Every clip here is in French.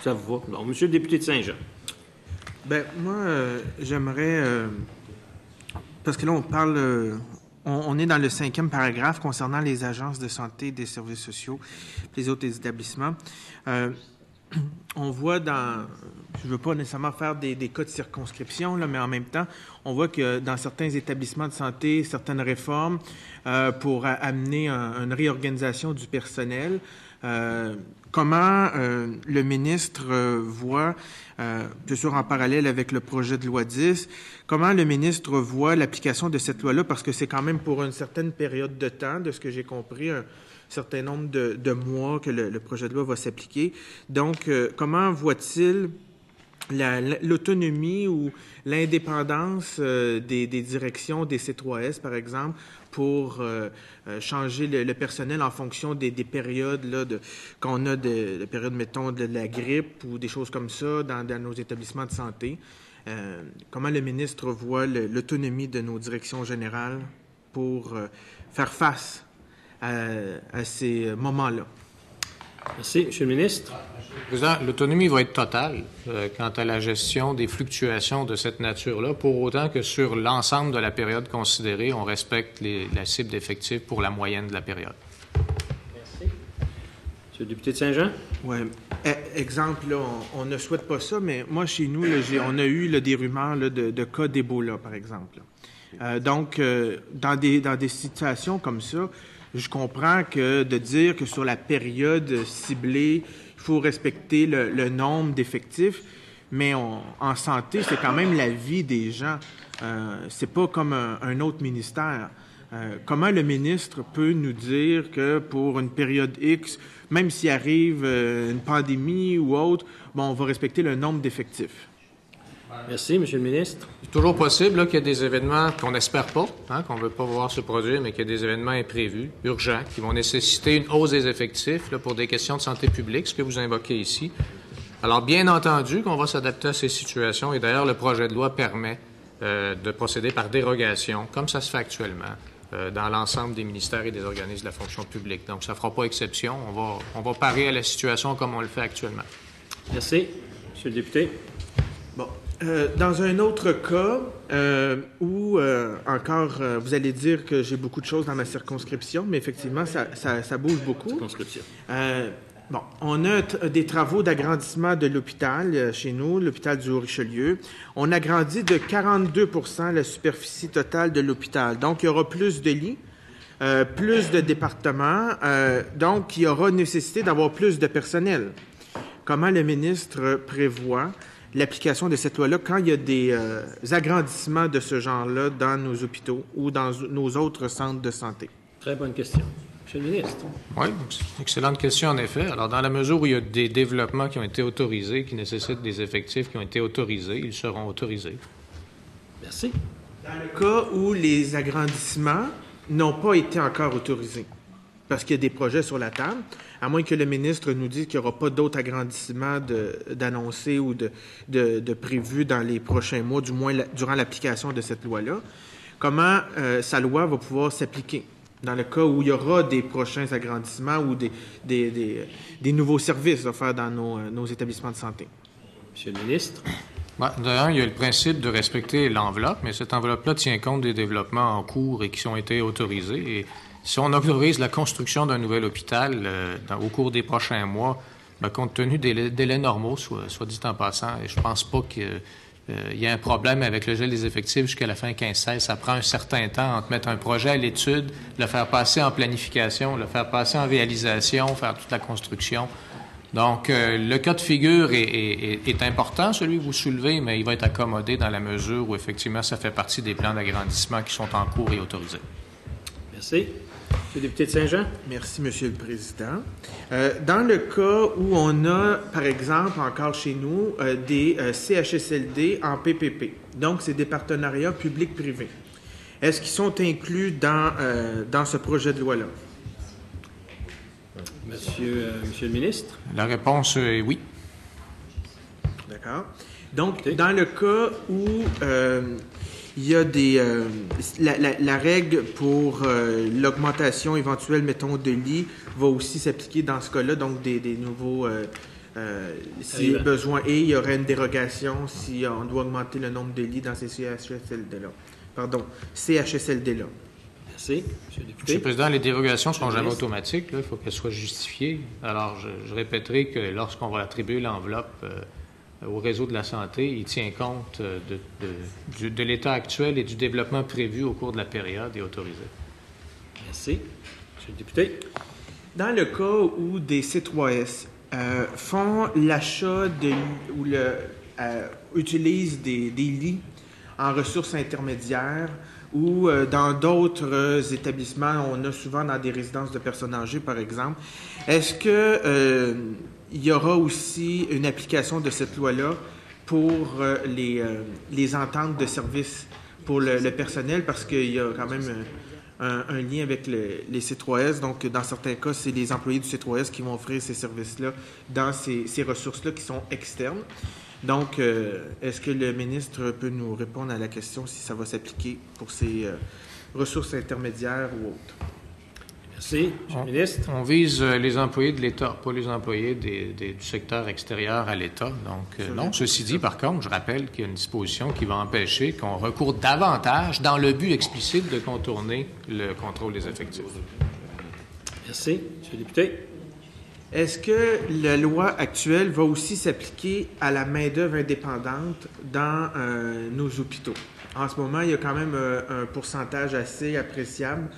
Ça vous va? Bon, Monsieur le député de Saint-Jean. Bien, moi, j'aimerais... parce que là, on parle... on est dans le 5e paragraphe concernant les agences de santé, des services sociaux, les autres établissements. On voit dans... Je ne veux pas nécessairement faire des cas de circonscription, là, mais en même temps, on voit que dans certains établissements de santé, certaines réformes pour amener une réorganisation du personnel. Comment le ministre voit, bien sûr en parallèle avec le projet de loi 10, comment le ministre voit l'application de cette loi-là, parce que c'est quand même pour une certaine période de temps, de ce que j'ai compris, un certain nombre de mois que le projet de loi va s'appliquer. Donc, comment voit-il l'autonomie ou l'indépendance des directions des C3S, par exemple, pour changer le personnel en fonction des périodes là, qu'on a de périodes, mettons, de la grippe ou des choses comme ça dans nos établissements de santé. Comment le ministre voit l'autonomie de nos directions générales pour faire face à ces moments-là? Merci. Monsieur le ministre. Monsieur le Président, l'autonomie va être totale quant à la gestion des fluctuations de cette nature-là, pour autant que sur l'ensemble de la période considérée, on respecte la cible d'effectifs pour la moyenne de la période. Merci. Monsieur le député de Saint-Jean. Oui. Exemple, là, on ne souhaite pas ça, mais moi, chez nous, là, on a eu là, des rumeurs là, de cas d'Ebola, par exemple. Donc, dans des situations comme ça, je comprends que de dire que sur la période ciblée, il faut respecter le nombre d'effectifs, mais en santé, c'est quand même la vie des gens. C'est pas comme un autre ministère. Comment le ministre peut nous dire que pour une période X, même s'il arrive une pandémie ou autre, bon, on va respecter le nombre d'effectifs? Merci, Monsieur le ministre. C'est toujours possible qu'il y ait des événements qu'on n'espère pas, qu'on ne veut pas voir se produire, mais qu'il y a des événements imprévus, urgents, qui vont nécessiter une hausse des effectifs là, pour des questions de santé publique, ce que vous invoquez ici. Alors, bien entendu qu'on va s'adapter à ces situations, et d'ailleurs, le projet de loi permet de procéder par dérogation, comme ça se fait actuellement, dans l'ensemble des ministères et des organismes de la fonction publique. Donc, ça ne fera pas exception. On va parer à la situation comme on le fait actuellement. Merci. Monsieur le député. Bon. Dans un autre cas où, encore, vous allez dire que j'ai beaucoup de choses dans ma circonscription, mais effectivement, ça bouge beaucoup. Circonscription. Bon, on a des travaux d'agrandissement de l'hôpital chez nous, l'hôpital du Haut-Richelieu. On agrandit de 42 % la superficie totale de l'hôpital. Donc, il y aura plus de lits, plus de départements, donc il y aura nécessité d'avoir plus de personnel. Comment le ministre prévoit l'application de cette loi-là quand il y a des agrandissements de ce genre-là dans nos hôpitaux ou dans nos autres centres de santé? Très bonne question. Monsieur le ministre. Oui, excellente question en effet. Alors, dans la mesure où il y a des développements qui ont été autorisés, qui nécessitent des effectifs qui ont été autorisés, ils seront autorisés. Merci. Dans le cas où les agrandissements n'ont pas été encore autorisés, parce qu'il y a des projets sur la table, à moins que le ministre nous dise qu'il n'y aura pas d'autres agrandissements d'annoncer ou de prévus dans les prochains mois, du moins durant l'application de cette loi-là, comment sa loi va pouvoir s'appliquer dans le cas où il y aura des prochains agrandissements ou des nouveaux services à faire dans nos établissements de santé? Monsieur le ministre. D'ailleurs, il y a le principe de respecter l'enveloppe, mais cette enveloppe-là tient compte des développements en cours et qui ont été autorisés. Et si on autorise la construction d'un nouvel hôpital au cours des prochains mois, compte tenu des délais normaux, soit dit en passant, et je ne pense pas qu'il y ait un problème avec le gel des effectifs jusqu'à la fin 15-16. Ça prend un certain temps entre mettre un projet à l'étude, le faire passer en planification, le faire passer en réalisation, faire toute la construction. Donc, le cas de figure est important, celui que vous soulevez, mais il va être accommodé dans la mesure où, effectivement, ça fait partie des plans d'agrandissement qui sont en cours et autorisés. Merci. Monsieur le député de Saint-Jean. Merci, Monsieur le Président. Dans le cas où on a, par exemple, encore chez nous, des CHSLD en PPP, donc c'est des partenariats public-privé, est-ce qu'ils sont inclus dans ce projet de loi-là? Monsieur le ministre. La réponse est oui. D'accord. D'accord. Donc, dans le cas où il y a la règle pour l'augmentation éventuelle, mettons, de lits va aussi s'appliquer dans ce cas-là, donc des nouveaux... si besoin est, il y aurait une dérogation si on doit augmenter le nombre de lits dans ces CHSLD-là. Pardon, CHSLD-là. Merci. Monsieur le député. Monsieur le Président, les dérogations ne seront jamais automatiques. Il faut qu'elles soient justifiées. Alors, je répéterai que lorsqu'on va attribuer l'enveloppe au réseau de la santé, il tient compte de l'état actuel et du développement prévu au cours de la période et autorisé. Merci. Monsieur le député. Dans le cas où des C3S font l'achat ou utilisent des lits en ressources intermédiaires ou dans d'autres établissements, on a souvent dans des résidences de personnes âgées, par exemple, est-ce que il y aura aussi une application de cette loi-là pour les ententes de services pour le personnel, parce qu'il y a quand même un lien avec les C3S. Donc, dans certains cas, c'est les employés du C3S qui vont offrir ces services-là dans ces ressources-là qui sont externes. Donc, est-ce que le ministre peut nous répondre à la question si ça va s'appliquer pour ces ressources intermédiaires ou autres? Merci. Monsieur le ministre. On vise les employés de l'État, pas les employés du secteur extérieur à l'État. Donc, non. Ceci dit, par contre, je rappelle qu'il y a une disposition qui va empêcher qu'on recourt davantage dans le but explicite de contourner le contrôle des effectifs. Merci. Monsieur le député. Est-ce que la loi actuelle va aussi s'appliquer à la main-d'œuvre indépendante dans nos hôpitaux? En ce moment, il y a quand même un pourcentage assez appréciable,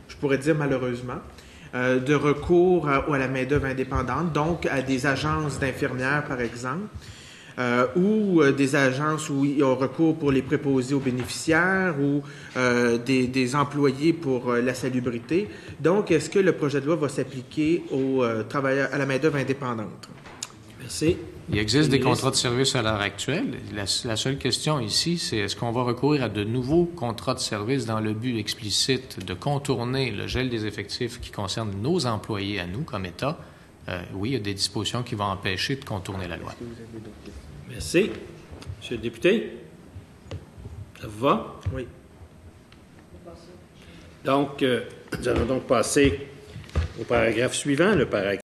je pourrais dire malheureusement, de recours à la main-d'œuvre indépendante, donc à des agences d'infirmières, par exemple, ou des agences où il y a recours pour les préposés aux bénéficiaires ou des employés pour la salubrité. Donc, est-ce que le projet de loi va s'appliquer aux travailleurs, à la main-d'œuvre indépendante? Merci. Il existe des contrats de service à l'heure actuelle. La seule question ici, c'est est-ce qu'on va recourir à de nouveaux contrats de service dans le but explicite de contourner le gel des effectifs qui concerne nos employés à nous comme État? Oui, il y a des dispositions qui vont empêcher de contourner la loi. Merci. Monsieur le député. Ça vous va? Oui. Donc, nous allons donc passer au paragraphe suivant, le paragraphe